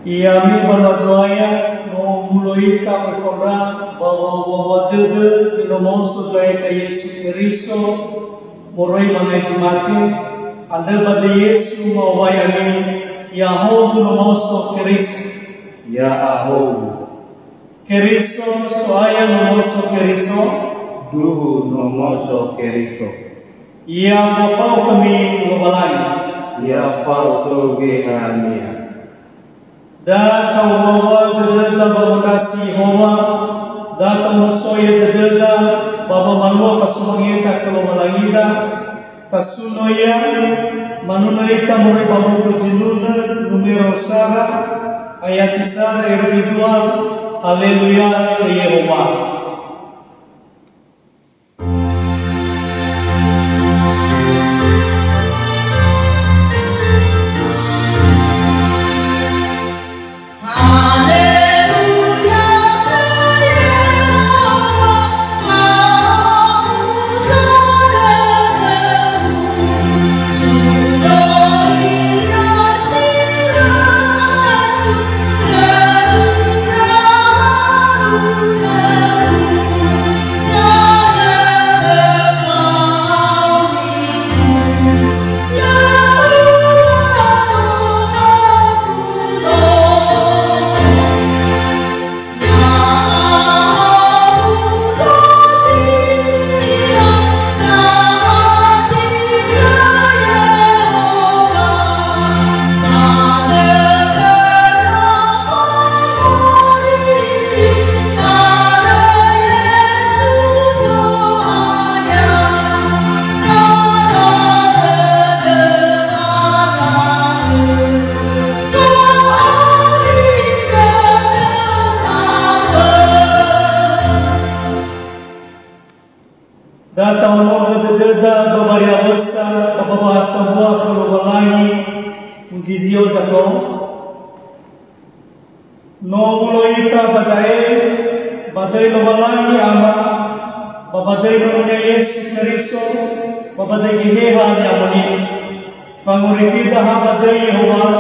Iami banwazoaya no muloita befora bawa dede no monso zoaya ka Yesu Kristo morai mangai simate anda bade Yesu mawaya ni Yahoo no monso Kristo ya aho Kristo soaya no monso Kristo duhu no monso Kristo ia fafau kami ngobalai ya fau toge hania Datang bawa dededa bamudasi hoa, datang musoya dededa baba malua fasumangeta kalau malangida, tasunoya manunaita muri babu berjinuna numero sara ayat sara ayat 2 haleluya ke Yehova. Datang orang dededa babaria besar babahasa buah kalau balangi uzizio jago no muloita badai no balangi ama babadai no Yesu Kristo babadai giheha ni amani fangurifida ha badai Yehova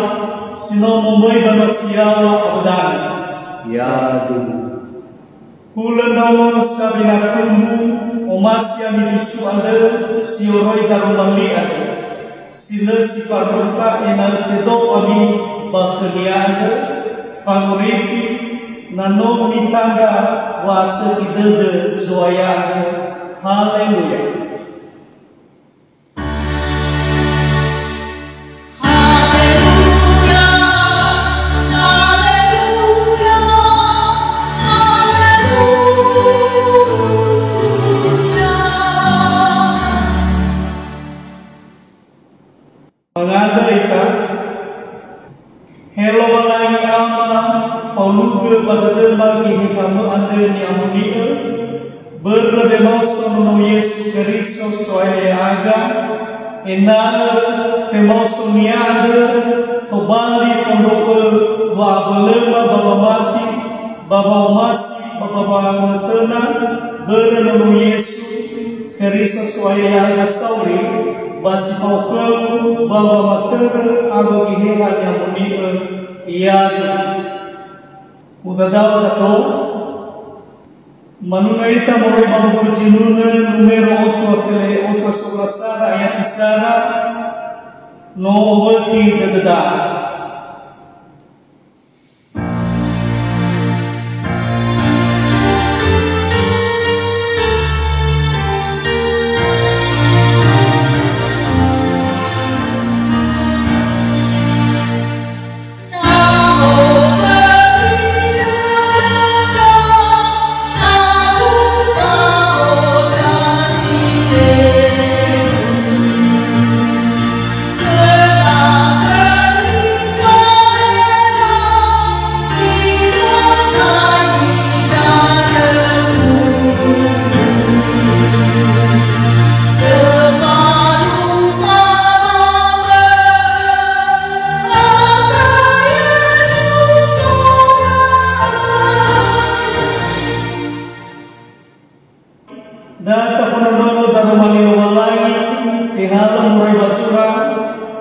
sino mumboi banosiawa abudan ya duhu Kulandawa sabina tumbu omasya mijusu anda sioroi darumali anda sila sifaruka ena tedok ami bakhlia anda fangurifi nano mitanda wasa idede zoaya anda haleluya. Hello walangi ama fauluga badadema kihi kamu anda ni amunika berremoso no Yesu Kristo soaya aga enal femoso niada tobali fondoke wa abalema baba mati baba umasi baba bangatena berreno Yesu Kristo soaya aga sauri basi faukau baba mater ago gihehan yang menika iada udadaw sato manunaita moray babu kujinuna numero 8 sebelasara ayat isara no wahi dadada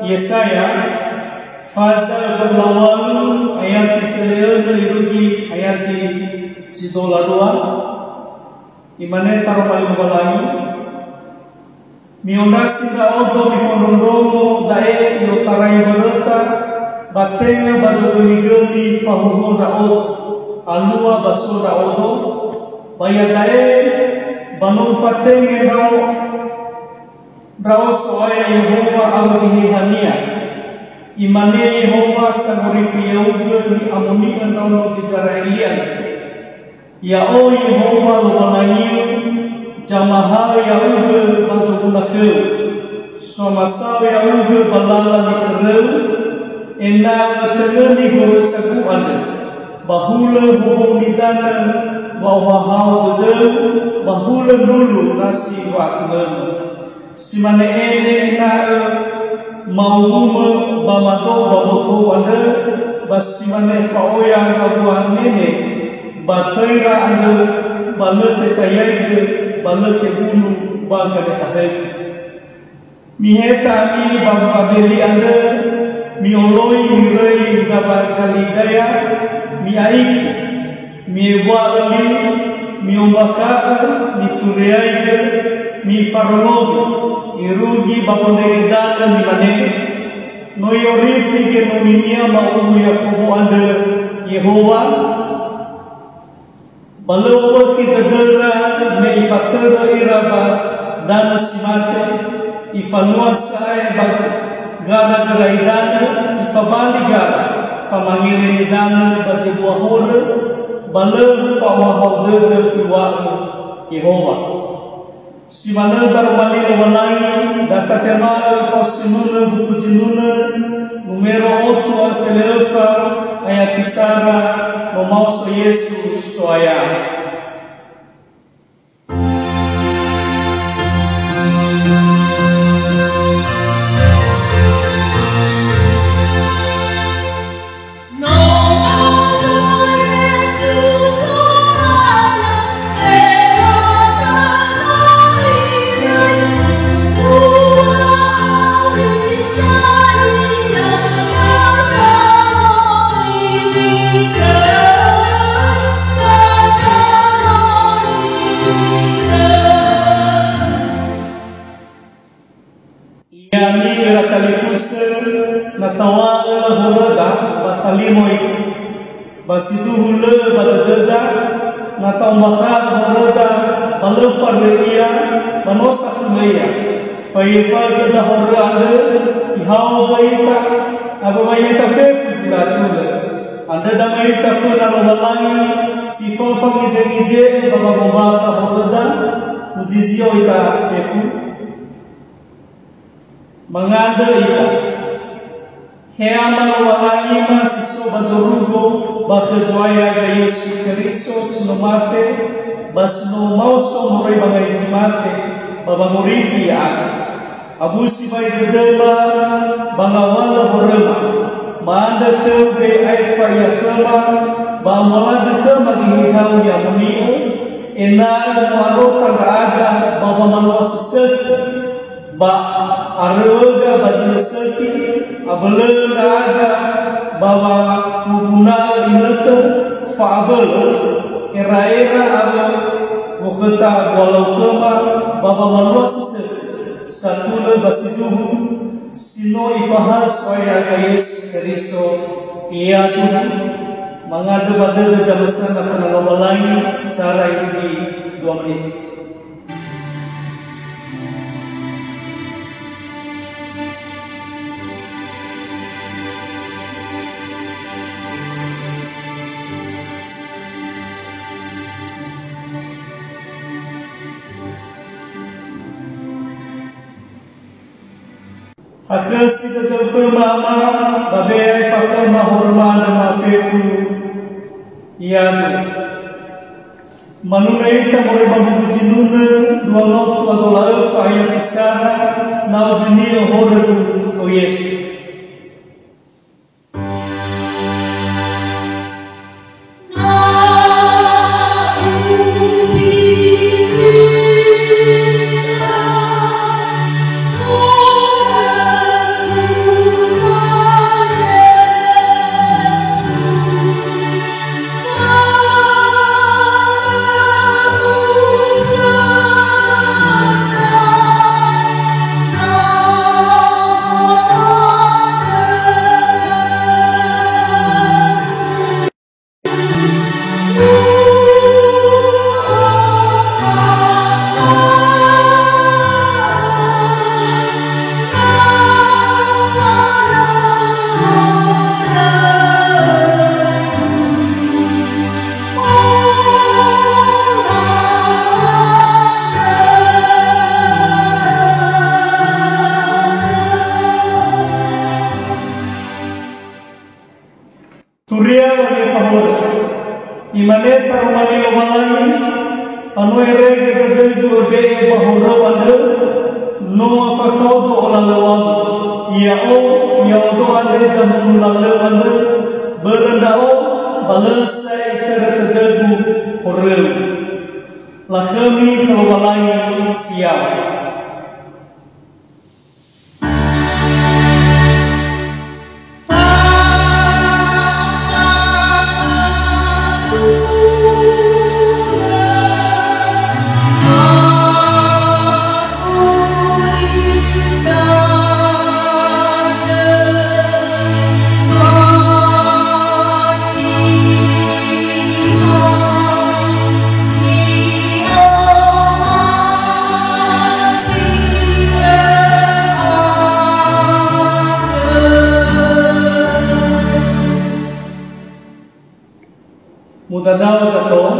Yesaya pasal 1 ayat feleo irugi ayati si dolarua imane taro paling balangi miondasi da odo mi fondondomo dae io tarai barata batenga bazogoni fahuho da odo alua baso da odo baya dae banu fatenge dao brao soaya Yehova aurihi hania imane Yehova sagorifi yauga ni amuni anono Israelian ya o Yehova lo balangiu jamaha yauga bazogunakeu somasa yauga balala ni tereu ena tereu ni gorosaguan bahula hukum nidana bahwa gedeu bahula dulu nasi waktu simane ene na mauma bamato bamoto anda basimane faoya ngabuan nene bataira anda balete tayaiga balete bulu bagane tahek miheta mi babeli anda mioloi mirei gabakalidaya mi aik mi wali mi ombaka mi turiaiga mi farologi irugi babonegedana mi manene no yorifi ke no minia mau Yakobo anda Yehova balawa ki dadara ne ifatara iraba dana simate ifanua saya bag gana galaidana ifabaliga famangire dana bajibwa hore balaw fawahawdega iwa Yehova simana darmali walai data tema fasinuna buku jinuna numero 8 alfelefa ayat isara nomauso Yesus soaya natawala hulada batalimoy basiduhula badada natawmaka hulada balfarriya manosakmeya fayfalda hulada ihawbaita ababayita fefuslatula anda damaita funa lobalangi sifofa gide bababombafa hulada muzizio ita fefu manganda ita Heama walangima siso bazorugo bakhazwaya ga Yesu Kristo sinomate basno mauso moray bangay simate babangurifi ya abusi bay gedema bangawala horema maanda thewbe aifa ya thema bamala thema gihihaw ya munio enal marota raga baba manwasisat ba aroga bajinasaki abelenda aga bawa muguna inata fabel era aga bukhata walau kema baba manuas satula basidu sino ifahar soya Yesus Kristo ia tu mangadu badal jamasan afana lomalai sara ini 2 menit. Akhas kita terfirma babai fakir mahorma nama fefu iadu manunai tamore babu jinuna 2 $2 ayat isara nau dini horadu o Yesu ni favor. Imaneta rumali lobalai anu erege gededu be bahura ande no fakodo olalawam ia odo ande jamun lalawam berendao balasai kededu horel lakhami lobalai siap. Mudadaw jato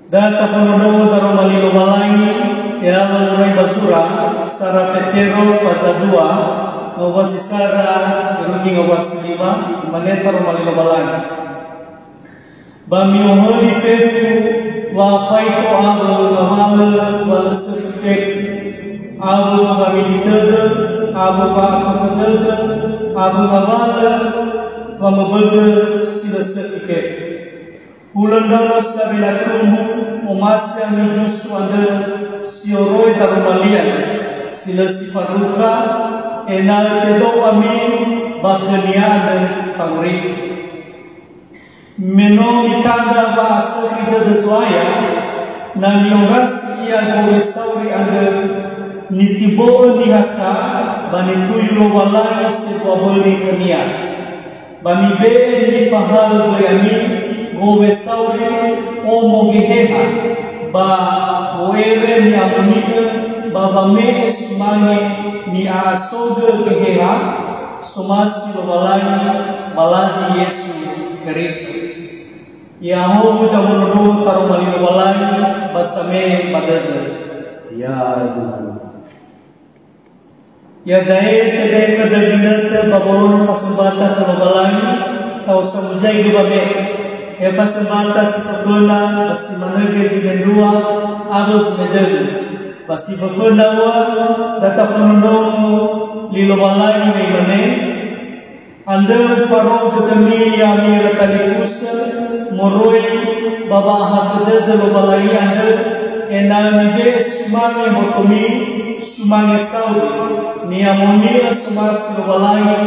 data fonodo daro malilo balangi ya lamurai basura sara fetero faza 2 ngawasi sara rugi ngawasi 5 maneta malilo balangi bami oholi fefu wa faito abo ngawala wala fefu abo bami ditede abo ba afakadede abo ngawala wa mabega sila sertifik. Bulan dalam sabila tumbu umasya mijusu anda sioroi darumalian sila sifaruka enal tedo amin bakhania anda fangrif. Meno mitanda ba asal kita deswaya na miongas ia gowe sauri anda nitibo nihasa banituyu walai sebaboli khania. Bami be ni fahal goyami gowe sauri o mogeheha ba oere ni amunike ba bame esmani ni asoge geheha somasi walani balaji Yesu Kristo ya ho jamono tarumali walani basame badade Ya Tuhan. Ya dai tebe fadaginat babolon fasabata khalobalani tau samujai gebabe e fasabata sifafuna basi manage jimendua abos medel basi fafuna wa data fanono lilobalani meimane ande faro gedemi yamira talifusa moroi baba hafadad lobalani ande enami be sumani motomi sumani saudi ni amonia sumas lobalangi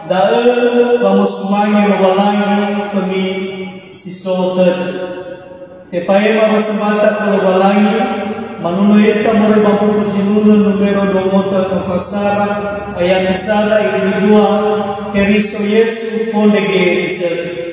dae vamos sumangi lobalangi kami sisoter tefaema basambata lobalangi manuno eta more babu kucinunu numero 2 mota kafasara ayat sala ibidua Kristo Yesu fondege tisel.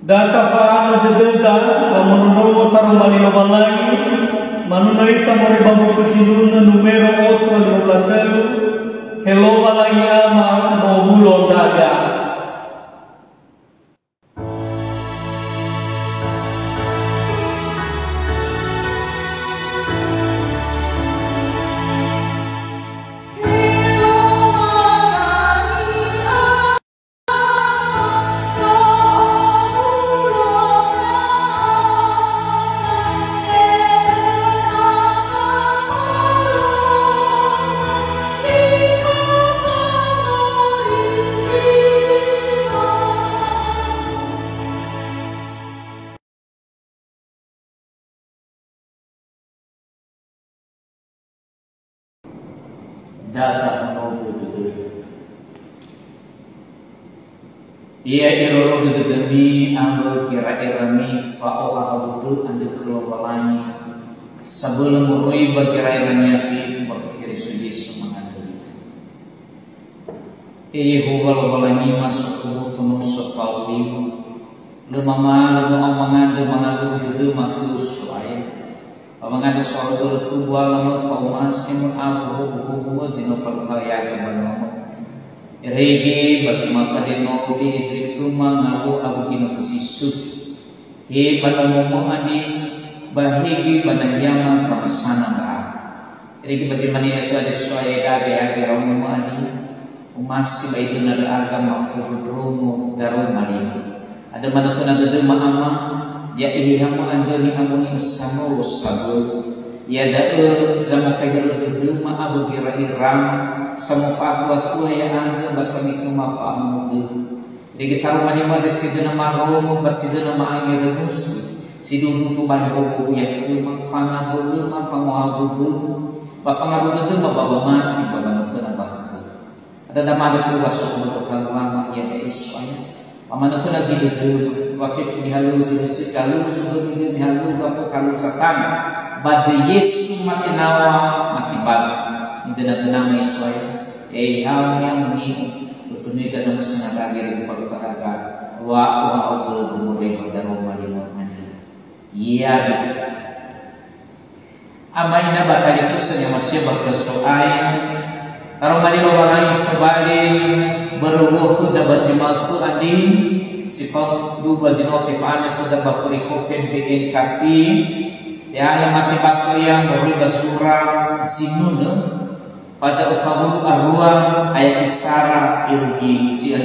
Data faano dededa mamununo tarumali lobalai manunai tamori babu keciluna numero 8 hello balai ama mobulo daga. Hello data no betul. Ia iroro gedemi amro kira-kira mi fa'o abutu ande kelobalani sebelum merui berkira-kiranya fi berkira suji semangandali. Ia hubal-balani masuk kebutuhan sefauli lemama lemangan lemangan gedu makhus lain. Pamanganda soal berkubuah lama faumasim abu zino falkaya kebanomo. Regi basima kadeno di istri rumah ngaku abu kino tusisu. He panomo adi bahigi banayama sama sana ba. Regi basima nina tu ada soal age romo adi umasi ba itu nada agama fudromo daru mali. Ada mana tu nada derma ama ya ihamu anjani amuni sano sabu ya dae zama kahir derma abu gira iram sama fatwa tua ya anda basami kuma faamu tu. Jadi tahu mana mana sidana marom basidana maangir mus sidu tu bani obu ya kuma fanga bulu ma fango abu tu ba fanga bulu tu ma baba mati baba tu na bahasa. Ada nama ada tu basuk untuk kalama ya iswanya. Pamana tu lagi tu wafif mihalu sikalu sudah tu mihalu kafu kalu satan bade Yesu mati nawa mati bal itu nama Iswaya hal yang ni berfirman sama sengaja dari falu kataga wa auto tumure dan malimot mani iya amaina batali fusa yang masih berkesoai taruh mali bawa istabali berubuh kuda basimaku adi sifat du bazino tifana kuda bakuri kopen BNKP ya mati basoya beri basura sinuna faza ufahul arwa ayat isara irgi sian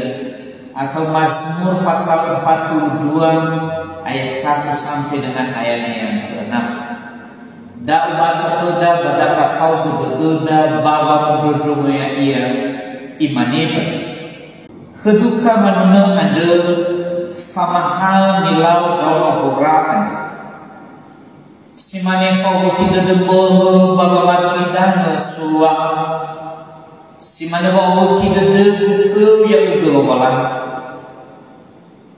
atau Mazmur pasal 42 ayat 1 sampai dengan ayat yang ke-6. Da umasakuda badaka faudu dududa bawa mududumaya iya imaneba keduka manuna anda famahal nilau rawa huraan simane faudu kita debol bagamat idana suwa simane faudu kita debu ya ugelobalan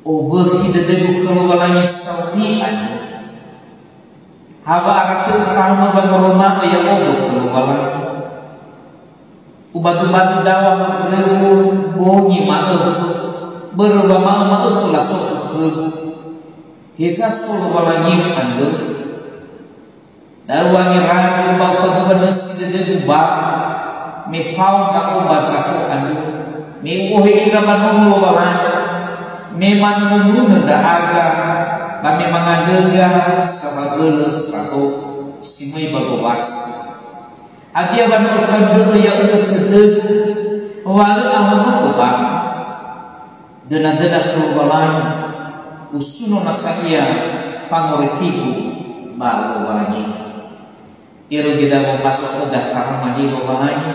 ober kita debu kelobalanya sautian haba aratu karma bagoroma ya ober kelobalan ubatu-batu dawa rebu bonyi ma'uf berubah ma'uf lasok hisas kelobalanya anda dawa ngiradu bafadu banas debu bah mifau na ubasako anda ni uhi iraman mulubalan memang mengunu da aga kami mengadaga sabageles atau simai bagobas adia ban ukadu ya udah cedek walau amanu ubah dena kelubalani usuno nasaiya fangorifiku balu balani iru kita mau masuk ke dakar mandi balani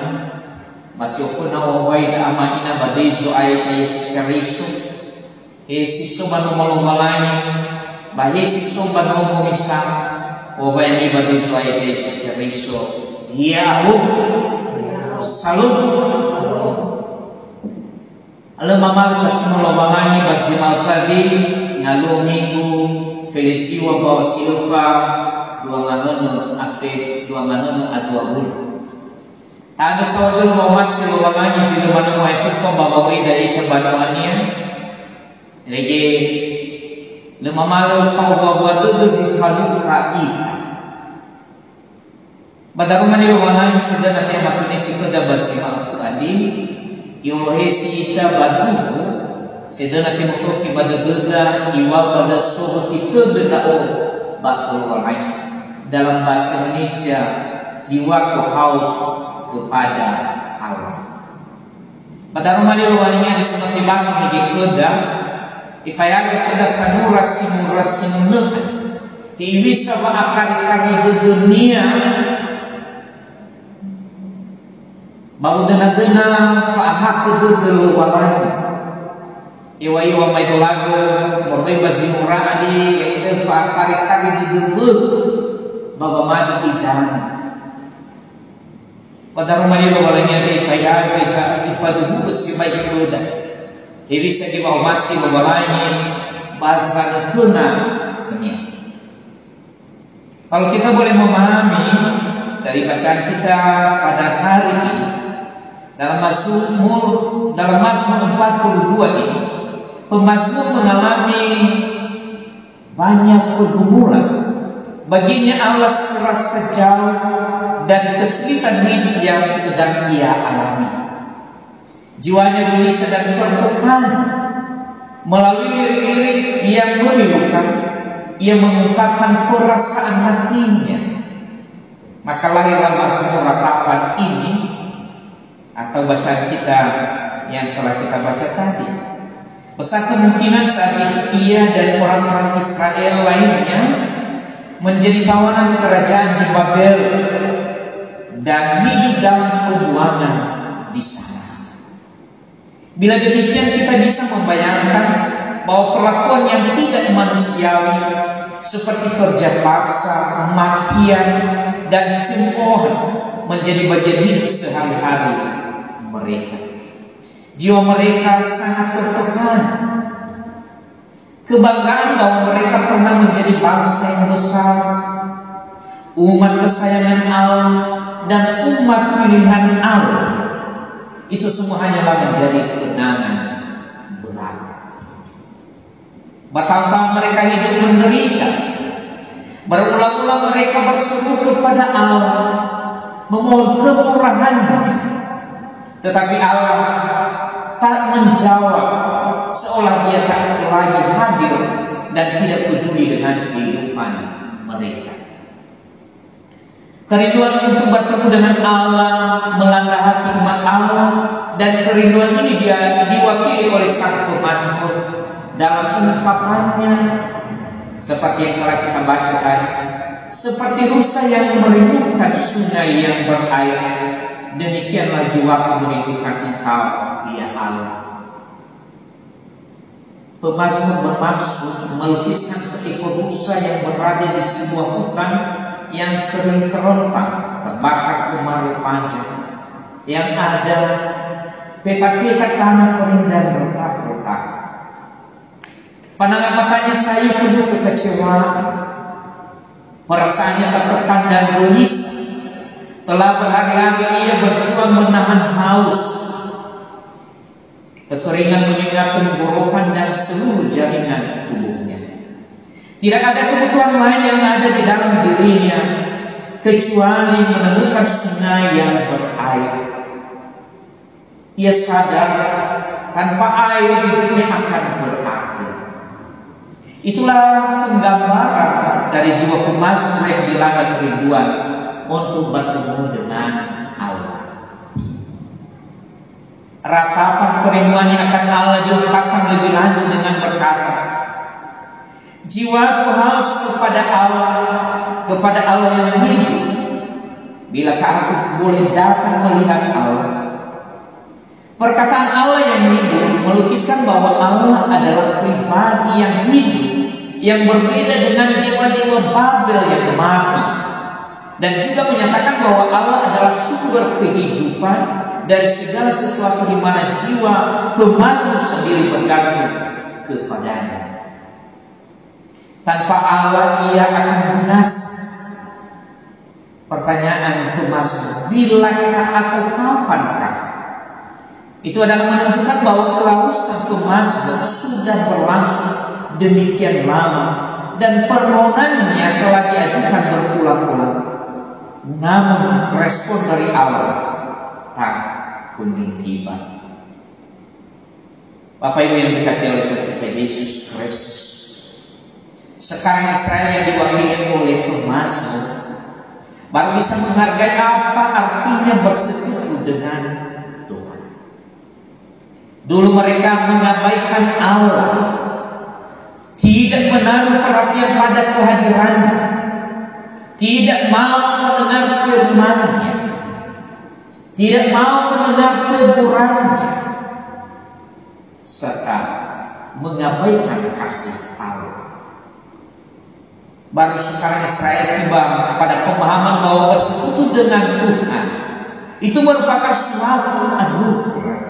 masih ofuna wawai da amaina badaiso ayat Yesus Kristus Yesus banu malani Yesus banu misa wawai ni badaiso ayat Yesus Kristus dia aku salut alam mamal kasno balani basi malkadi ngalu minggu felisiwa bawa silva dua nganono afe dua nganono adua bulu ada saudara mau masih lagi situ mana mau itu form bawa dari kebanuannya lagi lima malu fau bawa tu si falu ika pada rumah ni orang sudah nanti makin situ dah bersih aku adi yohesi ita batu sudah nanti motor kibat gerda iwa pada suhu kita benda bakal orang dalam bahasa Indonesia jiwaku haus kepada Allah. Pada rumah dia wanita seperti bahasa di kedah, ifayag kedah sanura simuna, bisa akan kami di dunia, baru dena fahak itu terluarani. Iwa mai dolaga, morbe bazimura adi, yaitu fahak kami di dunia, bawa madu idan. Pada rumahnya bawalannya ifaduhu besibai kuda. Jadi saya bawa masih bawalanya bahasa tuna seni. Kalau kita boleh memahami dari bacaan kita pada hari ini dalam Mazmur 42 ini, pemazmur mengalami banyak pergumulan. Baginya Allah serasa jauh dari kesulitan hidup yang sedang ia alami. Jiwanya dulu sedang tertekan. Melalui lirik-lirik yang memilukan, ia mengungkapkan perasaan hatinya. Maka lahirlah Mazmur ratapan ini atau bacaan kita yang telah kita baca tadi. Besar kemungkinan saat itu ia dan orang-orang Israel lainnya menjadi tawanan kerajaan di Babel dan hidup dalam pembuangan di sana. Bila demikian kita bisa membayangkan bahwa perlakuan yang tidak manusiawi seperti kerja paksa, makian, dan cemoohan menjadi bagian hidup sehari-hari mereka. Jiwa mereka sangat tertekan. Kebanggaan bahwa mereka pernah menjadi bangsa yang besar, umat kesayangan Allah dan umat pilihan Allah, itu semua hanyalah menjadi kenangan belaka. Bertahun-tahun mereka hidup menderita. Berulang-ulang mereka berseru kepada Allah, memohon kemurahan-Nya, tetapi Allah tak menjawab, seolah Dia tak lagi hadir dan tidak peduli dengan kehidupan mereka. Kerinduan untuk bertemu dengan Allah melanda hati umat Allah, dan kerinduan ini dia diwakili oleh sang pemazmur dalam ungkapannya seperti yang telah kita baca tadi. Seperti rusa yang merindukan sungai yang berair, demikianlah jiwaku merindukan Engkau, ya Allah. Pemazmur bermaksud melukiskan seekor rusa yang berada di sebuah hutan yang kering kerontang, terbakar kemarau panjang, yang ada petak-petak tanah kering dan retak-retak. Pandangan matanya sayu penuh kekecewaan, perasaannya tertekan dan gelisah. Telah berhari-hari ia berjuang menahan haus. Kekeringan menyengat tenggorokan dan seluruh jaringan tubuhnya. Tidak ada kebutuhan lain yang ada di dalam dirinya kecuali menemukan sungai yang berair. Ia sadar tanpa air hidupnya akan berakhir. Itulah penggambaran dari jiwa pemazmur yang dilanda kerinduan untuk bertemu dengan Allah. Ratapan kerinduannya akan Allah diungkapkan lebih lanjut dengan berkata, jiwaku haus kepada Allah yang hidup. Bilakah aku boleh datang melihat Allah? Perkataan Allah yang hidup melukiskan bahwa Allah adalah pribadi yang hidup, yang berbeda dengan dewa-dewa Babel yang mati, dan juga menyatakan bahwa Allah adalah sumber kehidupan dari segala sesuatu di mana jiwa pemazmur sendiri bergantung kepadanya. Tanpa Allah ia akan binasa. Pertanyaan pemazmur, bilakah atau kapankah? Itu adalah menunjukkan bahwa kelausan pemazmur sudah berlangsung demikian lama dan permohonannya telah diajukan berulang-ulang. Namun respon dari Allah tak kunjung tiba. Bapak Ibu yang dikasihi oleh Tuhan Yesus Kristus, sekarang Israel yang diwakili oleh pemazmur baru bisa menghargai apa artinya bersekutu dengan Tuhan. Dulu mereka mengabaikan Allah, tidak menaruh perhatian pada kehadirannya, tidak mau mendengar firman-Nya, tidak mau mendengar tegurannya, serta mengabaikan kasih Allah. Baru sekarang Israel tiba pada pemahaman bahwa bersekutu dengan Tuhan Itu merupakan suatu anugerah.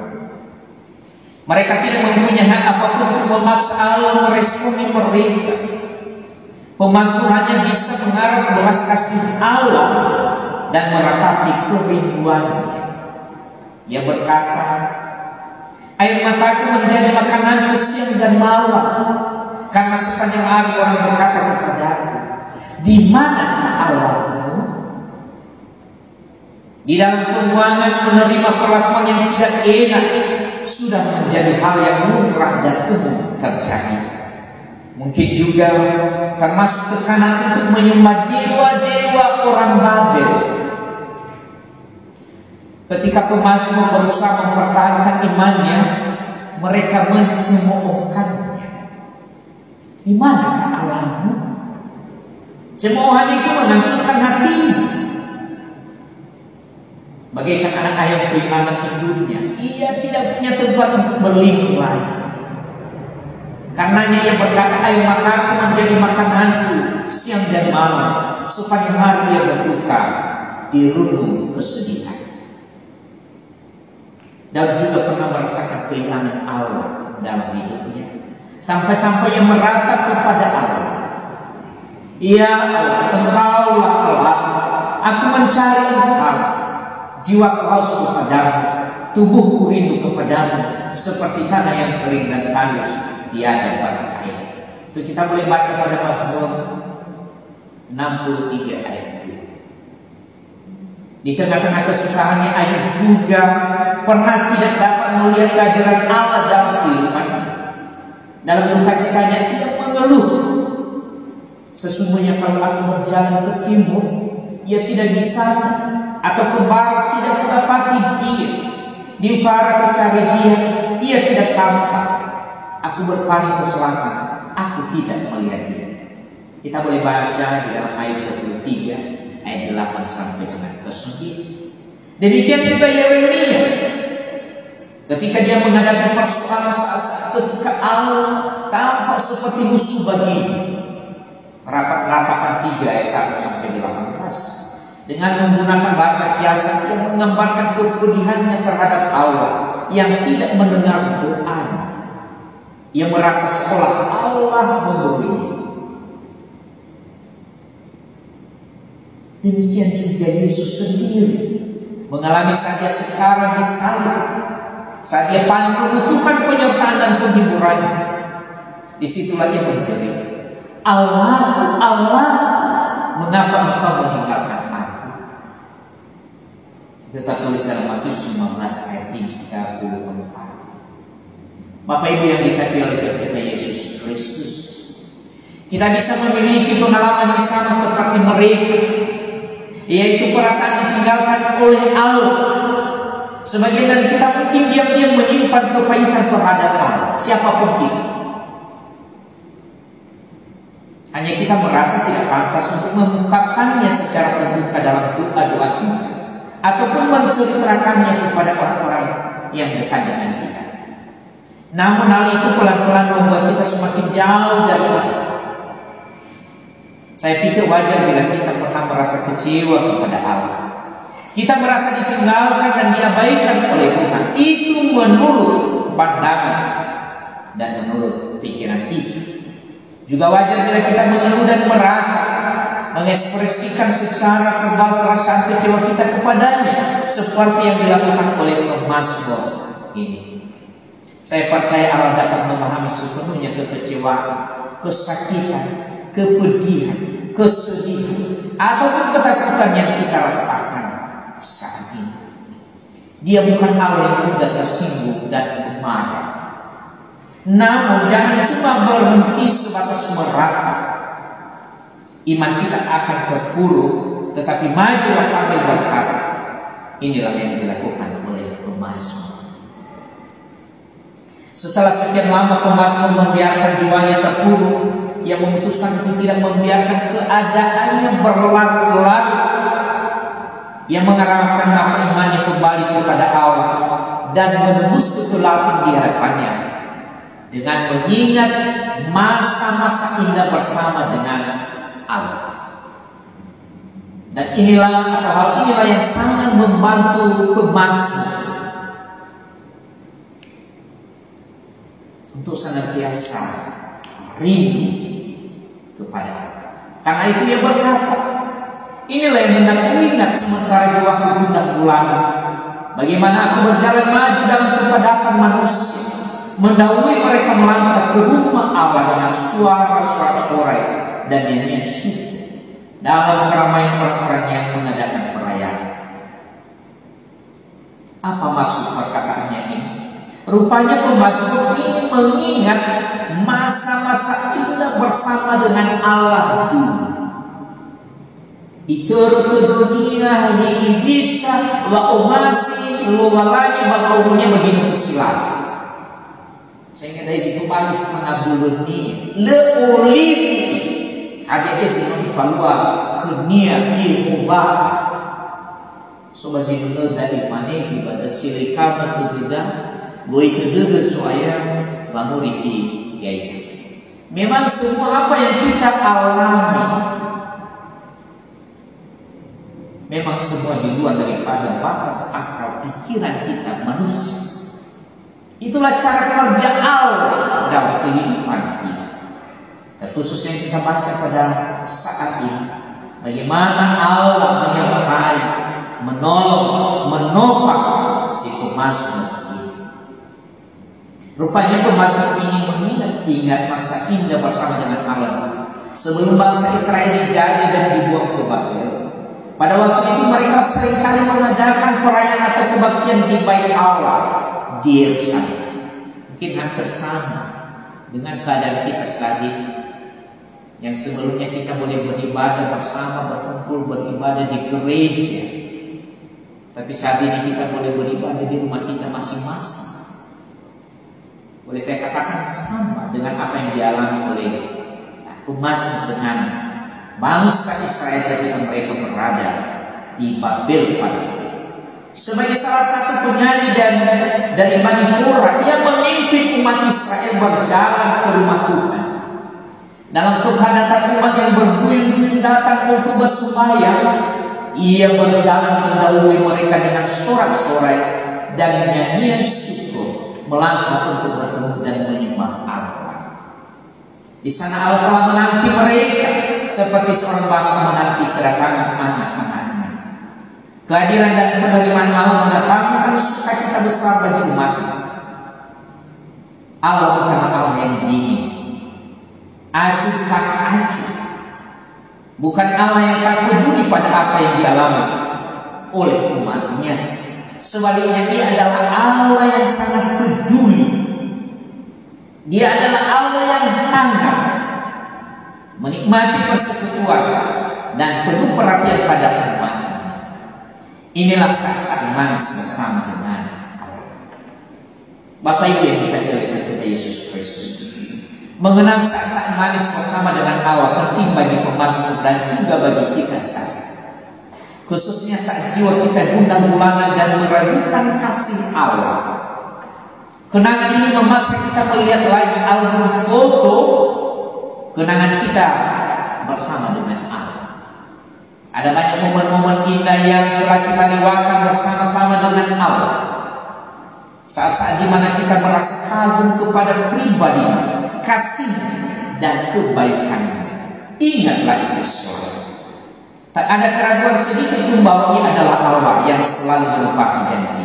Mereka tidak mempunyai hak apapun untuk memaksa Allah meresponi mereka. Pemazmur hanya bisa mengharap belas kasih Allah dan meratapi kerinduannya. Ia berkata, air mataku menjadi makananku siang dan malam, karena sepanjang hari orang berkata kepadaku, di manakah Allahmu? Di dalam pembuangan menerima perlakuan yang tidak enak sudah menjadi hal yang lumrah dan umum terjadi. Mungkin juga termasuk tekanan untuk menyembah dewa-dewa orang Babel. Ketika pemazmur berusaha mempertahankan imannya, mereka mencemoohkannya. Di manakah Allahmu? Cemoohan itu menghancurkan hatinya. Bagaikan anak ayam kehilangan induknya, ia tidak punya tempat untuk berlindung lagi. Karenanya ia berkata, air mataku menjadi makananku siang dan malam, sepanjang hari ia berduka di relung kesedihan. Dan juga pernah merasakan kehilangan Allah dalam hidupnya, sampai-sampai ia meratap kepada Allah. Ya Allah, Engkaulah Allah, aku mencari Engkau. Jiwaku haus kepadamu, tubuhku rindu kepadamu, seperti tanah yang kering dan tandus tiada pada air. Itu kita boleh baca pada Mazmur 63 ayat 2. Di tengah-tengah kesusahannya, Ayub juga pernah tidak dapat melihat kehadiran Allah dalam kehidupannya. Dalam duka citanya ia mengeluh, sesungguhnya kalau aku berjalan ke timur, ia tidak di sana, atau ke barat tidak mendapati dia. Di utara ku cari dia, ia tidak tampak. Aku berpaling ke selatan, aku tidak melihat dia. Kita boleh baca di dalam ayat 23, ayat 8 sampai dengan ke-9. Demikian juga Yeremia. Ketika dia menghadapi persoalan saat ketika Allah tampak seperti musuh baginya. Ratapan 3 ayat 1 sampai 18. Dengan menggunakan bahasa kiasan yang menggambarkan kepedihannya terhadap Allah yang tidak mendengar doanya. Ia merasa seolah Allah memberinya. Demikian juga Yesus sendiri mengalami saat dia sekarang disalib, saat dia paling membutuhkan penyertaan dan penghiburannya. Disitulah dia menjerit, Allah, Allah, mengapa engkau meninggalkan aku? Itu tertulis dalam Matius 15 ayat 34. Bapak Ibu yang dikasihi oleh kita Yesus Kristus, kita bisa memiliki pengalaman yang sama seperti mereka, yaitu perasaan ditinggalkan oleh Allah. Sebagian dari kita mungkin diam-diam menyimpan kepahitan terhadap Allah, siapapun kita. Hanya kita merasa tidak pantas untuk mengungkapkannya secara terbuka dalam doa-doa kita, ataupun menceritakannya kepada orang-orang yang dekat dengan kita. Namun hal itu pelan-pelan membuat kita semakin jauh dari Allah. Saya pikir wajar bila kita pernah merasa kecewa kepada Allah. Kita merasa ditinggalkan dan diabaikan oleh Tuhan. Itu menurut pandangan dan menurut pikiran kita. Juga wajar bila kita mengeluh dan meratap, mengekspresikan secara verbal perasaan kecewa kita kepadanya, seperti yang dilakukan oleh pemazmur ini. Saya percaya Allah dapat memahami sepenuhnya kekecewaan, kesakitan, kepedihan, kesedihan, ataupun ketakutan yang kita rasakan saat ini. Dia bukan Allah yang mudah tersinggung dan marah. Namun jangan cuma berhenti sebatas meratap. Iman kita akan terpuruk, tetapi majulah sambil berharap. Inilah yang dilakukan oleh pemazmur. Setelah sekian lama pemazmur membiarkan jiwanya terpuruk, ia memutuskan untuk tidak membiarkan keadaannya berlarut-larut. Ia mengarahkan mata imannya kembali kepada Allah dan menembus kegelapan di hadapannya dengan mengingat masa-masa indah bersama dengan Allah. Dan inilah atau hal inilah yang sangat membantu pemazmur untuk senantiasa rindu kepada Allah. Karena itu ia berkata, inilah yang hendak kuingat sementara jiwaku gundah gulana, bagaimana aku berjalan maju dalam kepadatan manusia, mendahului mereka melangkah ke rumah Allah dengan suara-suara sorai dan nyanyian syukur dalam keramaian orang-orang yang mengadakan perayaan. Apa maksud perkataannya ini? Rupanya pemazmur ini mengingat masa-masa indah bersama dengan Allah dulu. Iturut dunia liibisa wa umasi luwalanya bakaunya begini kesilat. Sehingga dari situ alif menabuluni leolifi ada esi falua khnia ilmuba. Sobat sini dari mana ibadah sirikama tidak boleh terdedah soalnya bangun rifi gaya. Memang semua apa yang kita alami, memang semua di luar daripada batas akal pikiran kita manusia. Itulah cara kerja Allah dalam kehidupan kita. Terkhusus yang kita baca pada saat ini, bagaimana Allah menyertai, menolong, menopang si pemazmur ini. Rupanya pemazmur ini mengingat masa indah bersama dengan Allah sebelum bangsa Israel dijajah dan dibuang ke Babel. Pada waktu itu mereka seringkali mengadakan perayaan atau kebaktian di bait Allah di Yerusalem. Mungkin hampir sama dengan keadaan kita saat ini, yang sebelumnya kita boleh beribadah bersama, berkumpul beribadah di gereja, tapi saat ini kita boleh beribadah di rumah kita masing-masing. Boleh saya katakan sama dengan apa yang dialami oleh pemazmur dengan bangsa Israel ketika mereka berada di Babel pada saat itu. Sebagai salah satu penyanyi dan dari Bani Korah yang memimpin umat Israel berjalan ke rumah Tuhan. Dalam kepadatan umat yang berduyun-duyun datang untuk bersembahyang, ia berjalan mendahului mereka dengan sorak-sorai dan nyanyian syukur, melangkah untuk bertemu dan menyembah Allah. Di sana Allah telah menanti mereka seperti seorang bapa menanti kedatangan anak-anaknya. Kehadiran dan penerimaan Allah mendatangkan sukacita besar bagi umat. Allah bukanlah Allah yang dingin, acuh tak acuh. Bukan Allah yang tak peduli pada apa yang dialami oleh umatnya. Sebaliknya dia adalah Allah yang sangat peduli. Dia adalah Allah yang hangat, menikmati persekutuan dan penuh perhatian pada umat. Inilah saat-saat manis bersama dengan Allah. Bapak Ibu yang dikasihi oleh kita Yesus Kristus, mengenang saat-saat manis bersama dengan Allah penting bagi pemazmur dan juga bagi kita saat, khususnya saat jiwa kita gundah gulana dan meragukan kasih Allah. Kenangan ini memaksa kita melihat lagi album foto kenangan kita bersama dengan Allah. Ada banyak momen-momen indah yang telah kita lewatkan bersama-sama dengan Allah. Saat-saat di mana kita merasa kagum kepada pribadi, kasih dan kebaikannya. Ingatlah itu selalu. Tak ada keraguan sedikit pun bahwa Ia adalah Allah yang selalu menepati janji.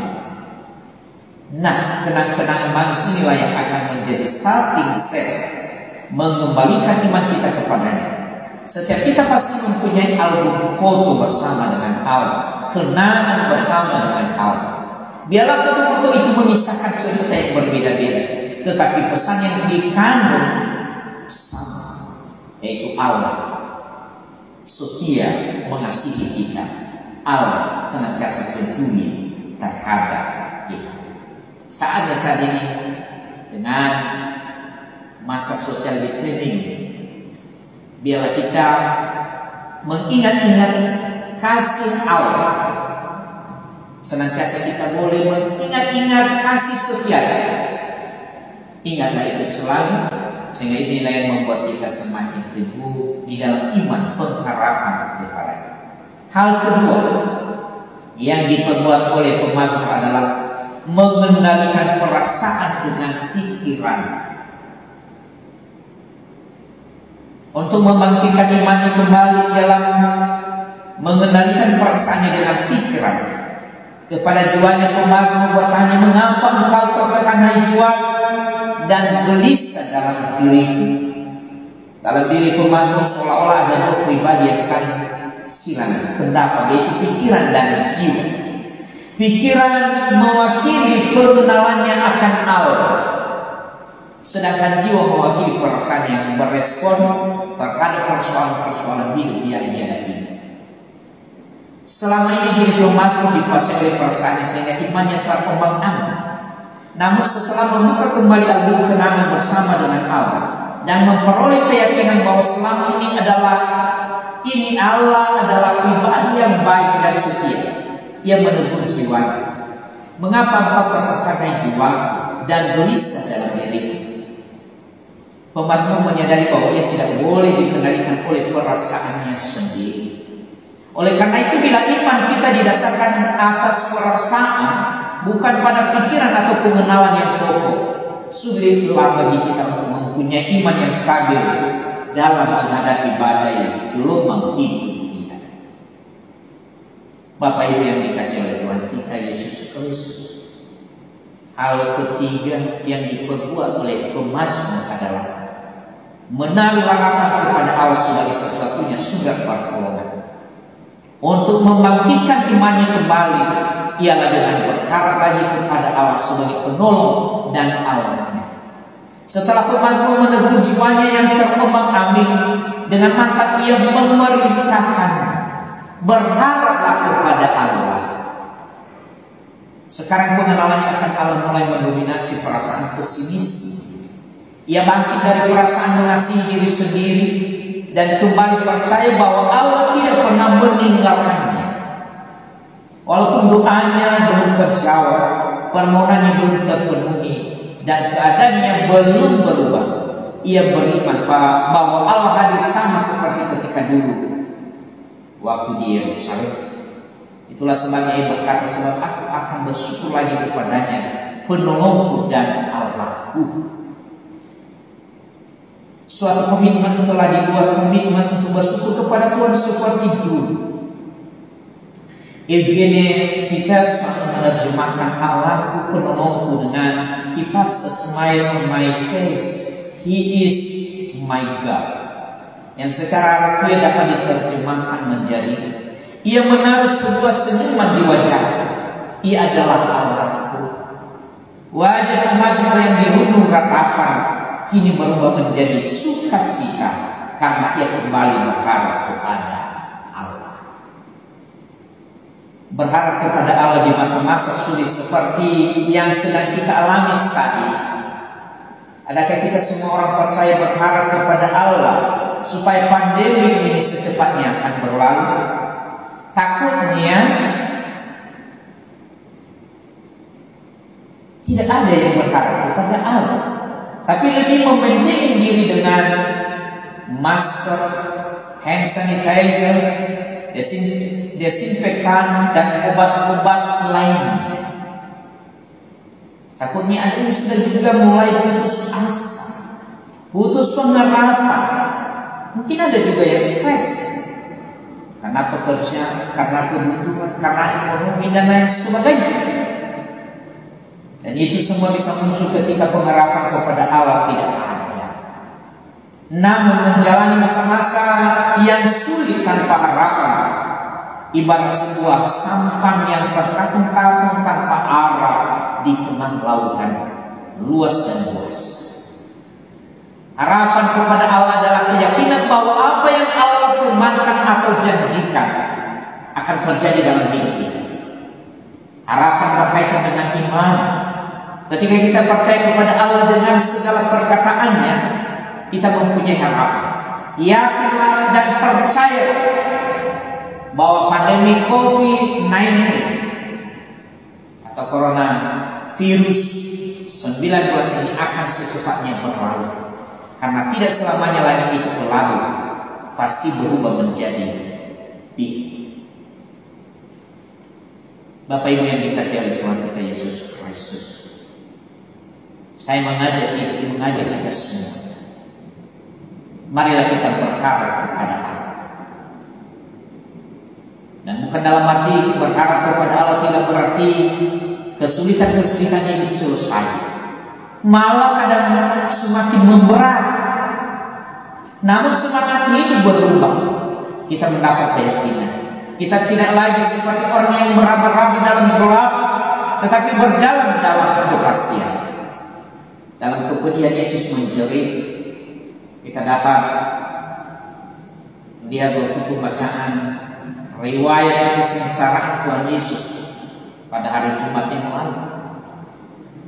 Nah, kenang-kenangan manis inilah yang akan menjadi starting step mengembalikan iman kita kepadanya. Setiap kita pasti mempunyai album foto bersama dengan Allah, kenangan bersama dengan Allah. Biarlah foto-foto itu mengisahkan cerita yang berbeda-beda, tetapi pesan yang dikandung sama, yaitu Allah setia mengasihi kita. Allah senantiasa peduli terhadap kita. Saatnya saat ini dengan masa social distancing, biarlah kita mengingat-ingat kasih Allah. Senantiasa kita boleh mengingat-ingat kasih setia. Ingatlah itu selalu, sehingga inilah yang membuat kita semakin teguh di dalam iman pengharapan kepada-Nya. Hal kedua yang diperbuat oleh pemazmur adalah mengendalikan perasaan dengan pikiran. Untuk membangkitkan imannya kembali ialah mengendalikan perasaannya dengan pikiran. Kepada jiwanya pemazmur bertanya, mengapa engkau tertekan hai jiwa dan gelisah dalam diriku? Dalam diri pemazmur seolah-olah ada dua pribadi yang saling silang pendapat, yaitu pikiran dan jiwa. Pikiran mewakili pengenalannya akan Allah, sedangkan jiwa mewakili perasaan yang berespon terhadap persoalan-persoalan hidup yang dihadapi. Selama ini diri pemazmur dikuasai oleh perasaannya sehingga imannya terombang-ambing. Namun setelah membuka kembali album kenangan bersama dengan Allah dan memperoleh keyakinan bahwa selama ini Allah adalah pribadi yang baik dan setia, ia menegur jiwanya. Mengapa engkau tertekan jiwa dan gelisah dalam dirimu? Pemazmur menyadari bahwa ia tidak boleh dikendalikan oleh perasaannya sendiri. Oleh karena itu, bila iman kita didasarkan atas perasaan, bukan pada pikiran atau pengenalan yang kokoh, sulitlah bagi kita untuk mempunyai iman yang stabil dalam menghadapi badai gelombang hidup kita. Bapak Ibu yang dikasihi oleh Tuhan kita Yesus Kristus, hal ketiga yang diperbuat oleh pemazmur adalah menaruh harapan kepada Allah sebagai satu-satunya sumber pertolongan. Untuk membangkitkan imannya kembali ialah dengan berharap lagi kepada Allah sebagai penolong dan Allahnya. Setelah pemazmur menegur jiwanya yang terombang-ambing, dengan mantap ia memerintahkan, berharaplah kepada Allah. Sekarang pengenalannya akan Allah mulai mendominasi perasaan pesimis. Ia bangkit dari perasaan mengasihi diri sendiri dan kembali percaya bahwa Allah tidak pernah meninggalkannya. Walaupun doanya belum terjawab, permohonannya belum terpenuhi, dan keadaannya belum berubah, ia beriman bahwa Allah hadir sama seperti ketika dulu waktu di Yerusalem. Itulah sebabnya ia berkata, sebab aku akan bersyukur lagi kepadanya, penolongku dan Allahku. Suatu komitmen telah dibuat, komitmen untuk bersyukur kepada Tuhan seperti dulu. Eugene Peterson menerjemahkan Allahku penolongku dengan He puts a smile on my face, He is my God, yang secara harfiah dapat diterjemahkan menjadi ia menaruh sebuah senyuman di wajahku, ia adalah Allahku. Wajah pemazmur yang dirundung ratapan kini berubah menjadi sukacita karena ia kembali berharap kepada Allah. Berharap kepada Allah di masa-masa sulit seperti yang sedang kita alami saat ini. Adakah kita semua orang percaya berharap kepada Allah supaya pandemi ini secepatnya akan berlalu? Takutnya tidak ada yang berharap kepada Allah, tapi lebih mementingkan diri dengan masker, hand sanitizer, desinfektan, dan obat-obat lainnya. Takutnya ada yang sudah juga mulai putus asa, putus pengharapan. Mungkin ada juga yang stres karena pekerjaan, karena kebutuhan, karena ekonomi, dan lain sebagainya. Dan itu semua bisa muncul ketika pengharapan kepada Allah tidak ada. Namun menjalani masa-masa yang sulit tanpa harapan ibarat sebuah sampan yang terkatung-katung tanpa arah di tengah lautan luas dan luas. Harapan kepada Allah adalah keyakinan bahwa apa yang Allah firmankan atau janjikan akan terjadi dalam hidup kita. Harapan berkaitan dengan iman. Ketika kita percaya kepada Allah dengan segala perkataannya, kita mempunyai harapan. Yakinlah dan percaya bahwa pandemi COVID-19 atau coronavirus 19 ini akan secepatnya berlalu. Karena tidak selamanya lagi itu berlalu, pasti berubah menjadi Bapak Ibu yang dikasihi oleh Tuhan kita Yesus Kristus, saya mengajak kita semua, marilah kita berharap kepada Allah. Dan bukan dalam arti berharap kepada Allah tidak berarti kesulitan-kesulitan hidup selesai, malah kadang semakin memberat. Namun semangat hidup berubah. Kita mendapat keyakinan. Kita tidak lagi seperti orang yang meraba-raba dalam gelap, tetapi berjalan dalam kepastian. Dalam kepedihan Yesus menjerit, kita dapat lihat waktu pembacaan riwayat kesengsaraan Tuhan Yesus pada hari Jumat yang lalu.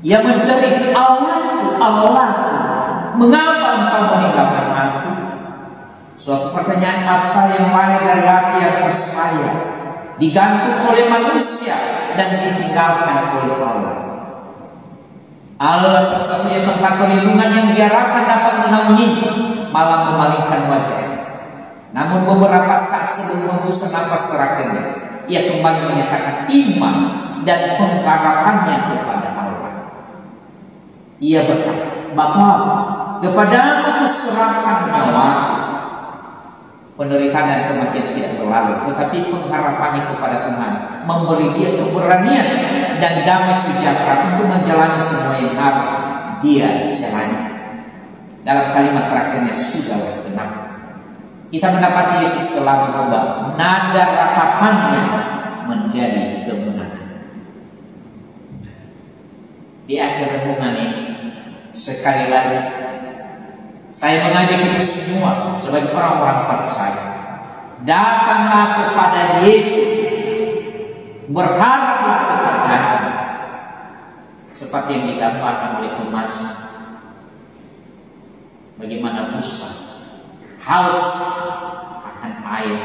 Ia menjerit, Allahku, Allahku, mengapa engkau meninggalkan aku? Suatu pertanyaan absal yang lahir dari hati yang percaya, digantung oleh manusia dan ditinggalkan oleh Allah. Allah satu-satunya tempat perlindungan yang diharapkan dapat menaungi, malah memalingkan wajah. Namun beberapa saat sebelum menghembuskan nafas terakhirnya, ia kembali menyatakan iman dan pengharapannya kepada Allah. Ia berkata, Bapa, kepadamu kuserahkan nyawaku. Penderitaan dan kematian tidak berlalu, tetapi pengharapannya kepada Tuhan memberi dia keberanian dan damai sejahtera untuk menjalani semua yang harus dia jalani. Dalam kalimat terakhirnya, sudahlah genap. Kita mendapati Yesus telah mengubah nada ratapannya menjadi kemenangan. Di akhir renungan ini, sekali lagi saya mengajak kita semua sebagai orang-orang percaya, datanglah kepada Yesus, berharaplah kepada-Nya, seperti yang digambarkan oleh pemazmur. Bagaimana Musa haus akan air,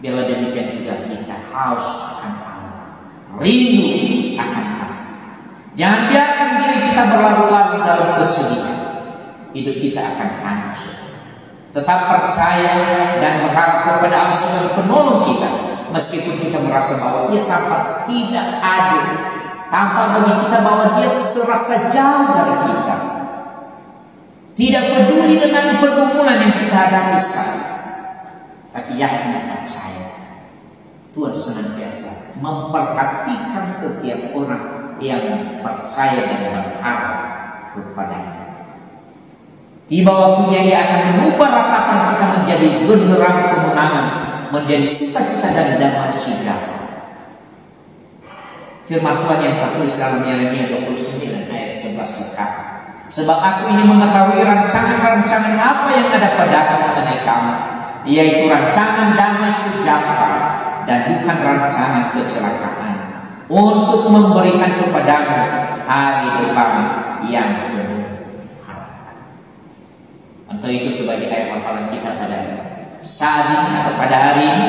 bila demikian juga kita haus akan Allah, rindu akan Allah. Jangan biarkan diri kita berlarut-larut dalam kesedihan. Hidup kita akan hancur. Tetap percaya dan berharap kepada Allah sebagai penolong kita, meskipun kita merasa bahwa Dia tampak tidak adil, tampak bagi kita bahwa Dia serasa jauh dari kita, tidak peduli dengan pergumulan yang kita hadapi saat. Tapi yakin percaya, Tuhan senantiasa memperhatikan setiap orang yang percaya dan berharap kepada-Nya. Tiba waktunya Ia akan mengubah ratapan kita menjadi benderang kemenangan, menjadi sukacita dan damai sejahtera. Firman Tuhan yang tertulis dalam Yeremia 29 ayat 11 berkata, sebab aku ini mengetahui rancangan-rancangan apa yang ada padaku mengenai kamu, yaitu rancangan damai sejahtera dan bukan rancangan kecelakaan, untuk memberikan kepadamu hari depan yang penuh. Untuk itu sebagai ayat hafalan kita pada saat ini atau pada hari ini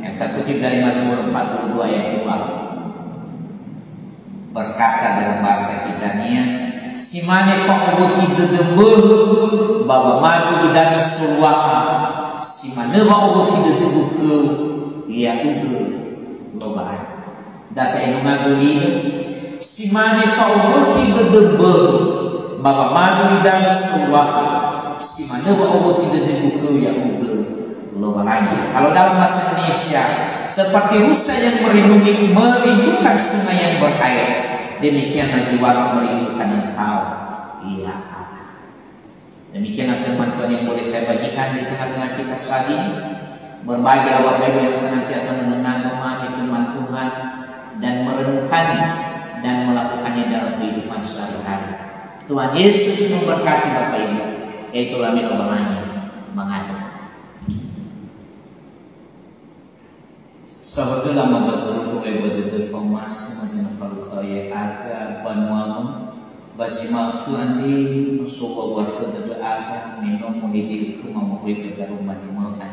yang terkutip dari Mazmur 42 ayat 2 berkata dalam bahasa Kitanias, simane fa'ubuhi dedebeh bahwa madu idani surwaha simane fa'ubuhi dedebeh ya uge lobahan data enungagulino simane fa'ubuhi dedebeh bahwa madu idani surwaha si mana bahwa tidak dibuku yang lagi. Kalau dalam bahasa Indonesia, seperti rusa yang merindukan sungai yang berair, demikianlah jiwaku merindukan Engkau, ya Allah. Demikianlah firman Tuhan yang boleh saya bagikan di tengah-tengah kita saat ini. Berbagi Bapak Ibu yang senantiasa mendengar memahami firman Tuhan dan merenungkannya dan melakukannya dalam kehidupan sehari-hari. Tuhan Yesus memberkati Bapak Ibu. Itulah minum-minumnya mengandung. Sahabatlah membazuruku ibadah formasi macam falukaya aga panuamu basimaku andi musuwa waktu dada aga minum muhidirku memuhi berdarumah di makan.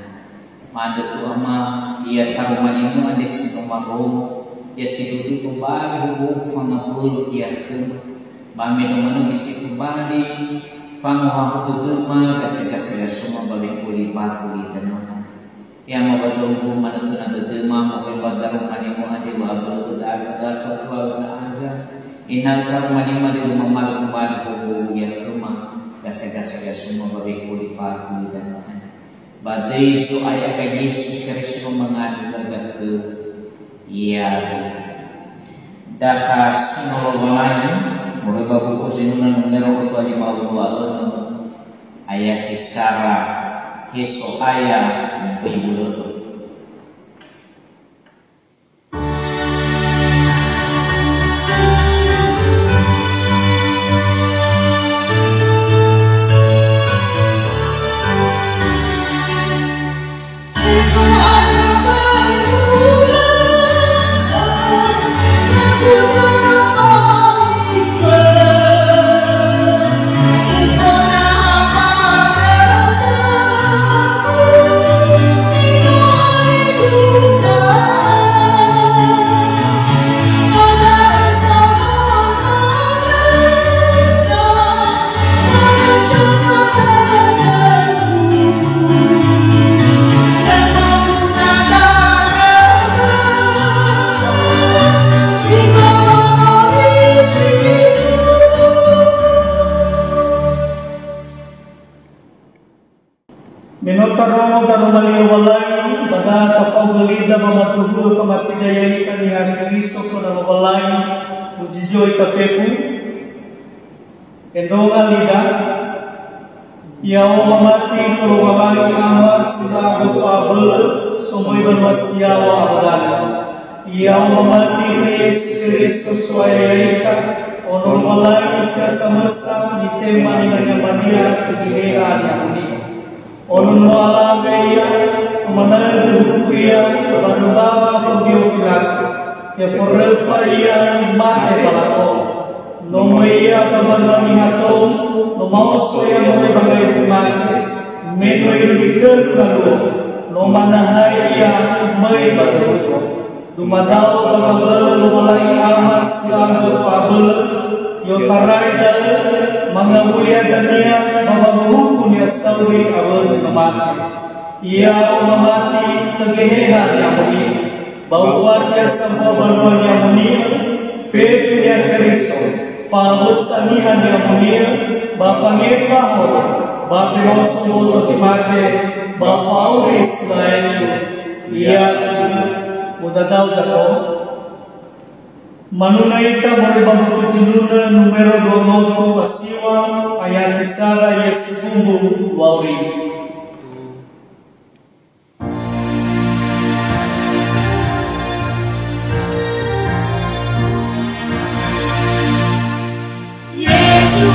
Mandaku ama ia tarumah imu andi sinumahu ya sidudu kembali hubu fanabul ya kum bami rumanu isi kembali fang waktu duma kasih semua balik pulih bahu di tanah. yang mabasaubu manutun adadema mabibadaru manimu adi wabalu ada fatwa ada inal kamu manimu adi mamalu kembali kubu yang rumah gasa-gasa semua babi kulit paku dan badai itu ayat Yesus Kristus mengadu baga ke iya dakas nolowalani mulai babu kusinunan numero utua di bawah ayat kisara Yesus ayat Bible. Menotaromo darumali walai bada tafaugalida mamatubu famatidayai kaniha Kristo kuna walai ujizo itafefu endonga lida yao mamati kuna walai ama silago fabel somoy banwasiyawa abdana yao mamati Yesus Kristus wayaita ono walai isya samasa ditema ni nanyamania kegirea nyamuni Onun mualameia manadu kuia barubaba fabio filato te forrefa ia mate balato no meia bamanami hato no mauso ia mo bagai semate meno irbiker lalu no manahai ia mai basuko dumadao bagabel no malai amas lagu fabel yo tarai da mangamulia dania mabamuhukun ya sauri awaz mamati ia mamati kegehehan yang mulia bawfat ya sampo balwan yang mulia faith ya Kristo fawaz sanihan yang mulia bafangefa ho bafiroso boto cimate bafauris lain ia mudadau jatuh Manunaita maribabu kujinuna numero 2 wasiwa ayat sara Yesu kumbu wauri. Yesu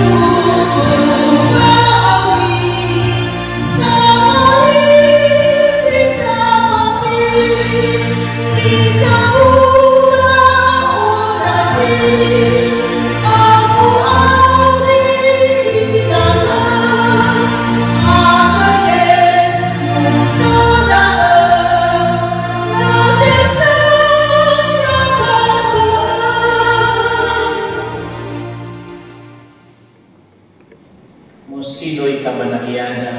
Musidoi kabanahiana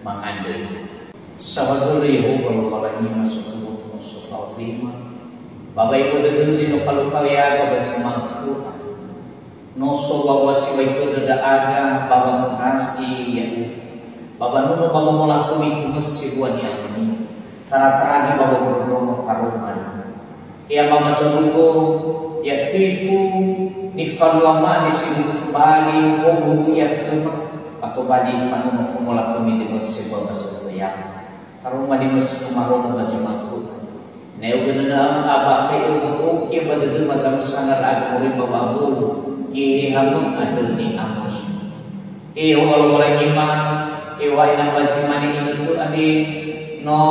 mangandai. Sabadolo Yehova lupalagi masuk kebutuhan sofal lima. Baba ibu deduzi no falukawaya bersama Tuhan. Noso bawa si waitu deda aga baba mengasi ya. Baba nuno baba molakumi kumesi buat yang ini. Tara-tara baba berdromo karuman. Ya baba zalugo ya fifu ni faluama ni sibu bali omu ya kema. Atau badi fanu mafumula kami di masjid bawa sebaya. Karena di masjid kemarin masih mampu. Neu kenal abah kaya butuh kia berdua masa sangat aku rimba babu. Kini hamung adul ni amuni. Walau mulai iman, inang masih mani ini tu adi no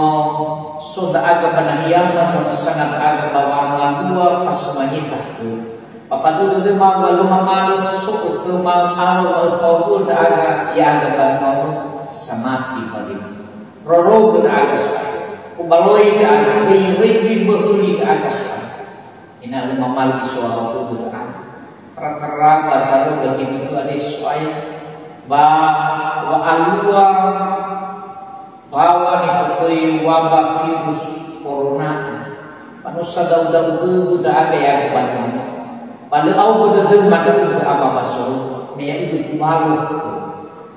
sudah agak panahiyam masa sangat agak bawa dua fasumanya takut. Pafadu de malu mamalu suku ke malu alfawud aga ya aga banau samati paling roro beraga sai kubaloi ke aga ribi behuli ke aga sai ina lima malu suara tu beraga terang basaru begini tu ada suaya wa alua bahwa ni wabah virus corona manusia daud udah ada yang banyak pada awal betul mata untuk apa basur dia itu malu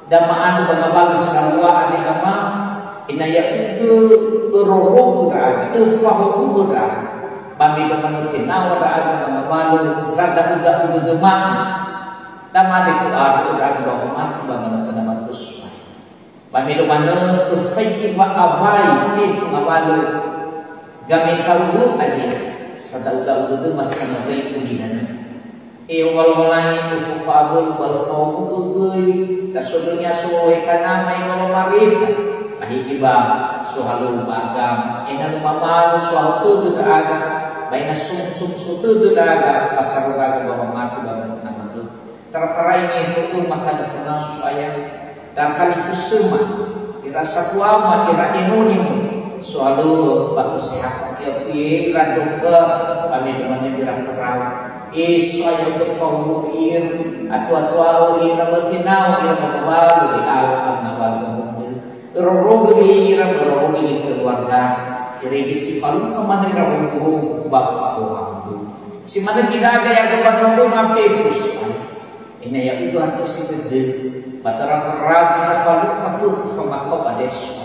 dan maanu bangabal sarwa ada apa inaya itu roh udah itu fahu udah bami dengan cina udah ada bangabal zada udah demam dan mati udah rahmat banget nama Tuhan bami mana ufayyi wa abai fi ngawalu gamin kalu aja sadauda udah masih ngai kulidana wal mulani ufafadul wal fawdu gui kasudurnya suwe kana mai marita ahikiba suhalu bagam ina lumamal suatu tu ada baina sum sutu tu ada pasar baga bawa mati bawa nama tu tertera ini itu maka difuna supaya dan kalifusuma dirasa kuama ira inunimu suatu bagi sehat kiai ira dokter kami temannya dirang perawat supaya berfawir atau ira betinau ira bawa di alam nawal rogobi ira rogobi keluarga kiri sifat kemana ira rogobi bafa orang si mana tidak ada yang kepada mafifus ini yang itu harus segede batara terazi kafalu kafu sama kau ades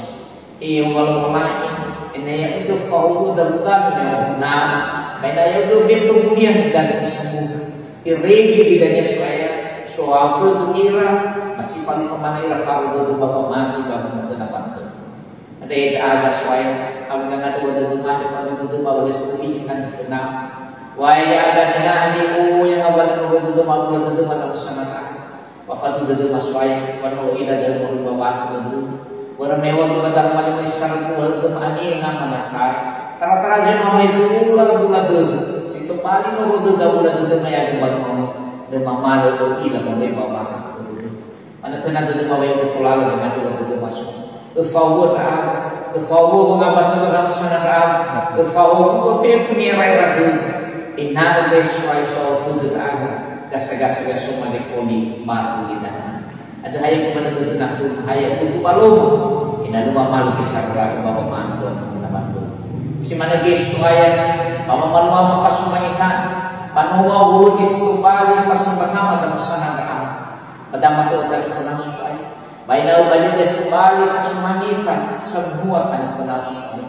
walau lain ini yang itu faulu dan bukan nah benda yang itu kemudian dan sembuh iregi tidak saya soal itu kira masih paling kemana ira faulu itu bapak mati bapak kenapa ada yang ada soal kalau nggak ada waktu itu ada faulu itu bapak disebut kan fina wahai ada dengan yang awal waktu itu bapak itu mana bersama wafatu dadu maswaya wano ila dal mulu bawa dadu wara mewah badal mali misal kual kemani ngamanakar tara-tara jema itu ulah dadu situ pali no dadu ulah dadu maya buat mau de mama dadu ila mulu bawa ana tenan dadu bawa yang fulal dengan dadu masuk tafawud mengabat sama sana tafawud fifni rairadu inna biswai sautu dadu gasa-gasa semua dekoni matu di dalam. Ada hayat kepada tu nafsu, hayat itu baloma. Ina dua malu kisah berlaku bapa mantu dan bantu. Si mana gesu hayat, bapa malu fasu manita, panuwa wulu gesu bali fasu pertama sama sana berang. Pada mata akan funang suai. Bainau banyak gesu bali fasu manita, semua akan funang suai.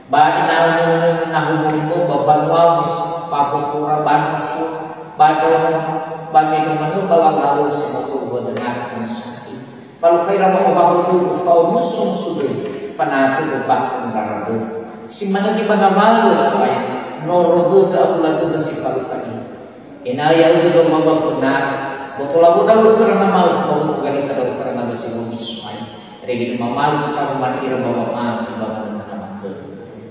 Bainau nahubungu bapa luar bapa pura banusu. Bagi kemana bawa lalu sebatu berdengar semesti. Kalau kira mau bawa tu fau musum sudah fanati berbahkan daradu. Si mana di mana malu supaya norodu tak uladu bersifat tadi. Inaya itu zaman bafuna. Betul aku dah karena malu bawa tu kali kalau karena bersifat supaya. Regi malu sama kira bawa malu bawa tanah makhluk.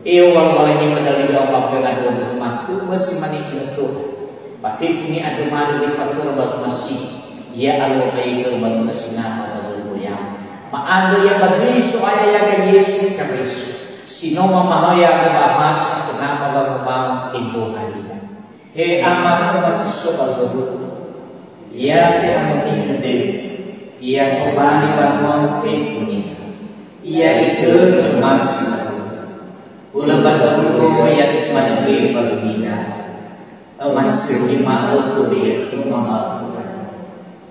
Walau ini medali bawa kena dua makhluk masih manik itu. Afif ini ada malu di fakir batu masih ya Allah baik batu masih nama batu yang maando yang bagi soalnya yang Yesus Kristus sinoma mahaya ke bamas kenapa batu mau indo hadiah amas masih sobat ya tiada minggu ya kembali bahwa Afif ini ia itu masih ulah bahasa hukum ya semuanya berbeda masih lima itu dia itu mama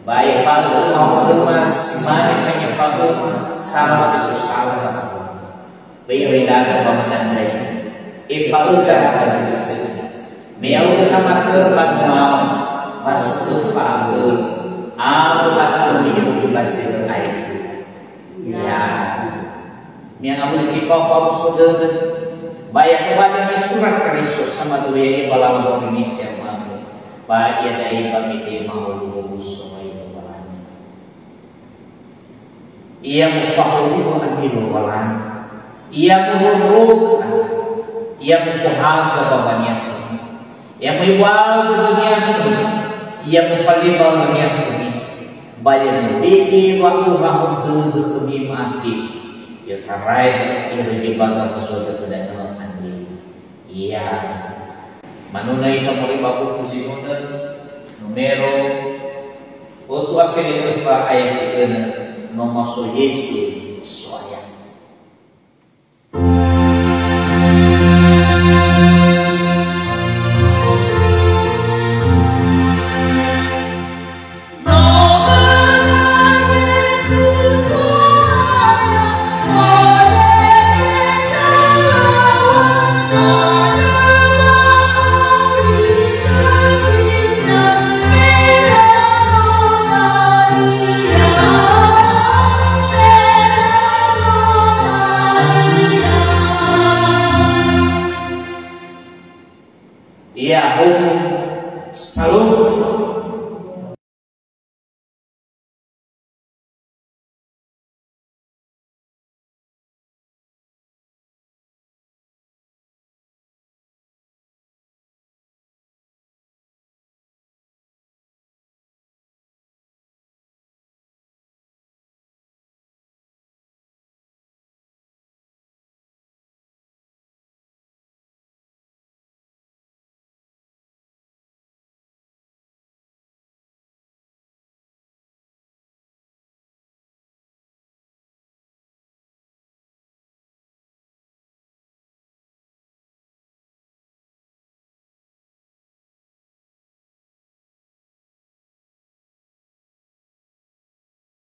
baik falu mau lemas mana hanya falu sama kesusahan baik reda kebanyakan dari falu dah masih besar miau bersama kerban mau masuk ke falu Allah lebih di basir air ya yang kamu disifat falu sudah baik kepada surat Kristus sama dua ini balang Indonesia mahu baik ya dari pamiti mahu lulus semua itu balang ia mufahimu amiru balang ia muhuruk ia mufuhal ke bawahnya ia muiwal ke dunia ini ia mufalibal dunia ini bayan bibi waktu mahum tuh kami maafif ya tarai iri bangga sesuatu tidak tahu iya manunai kamu ribaku kusimunan numero otu afili ufa ayat 3 nomor Yesus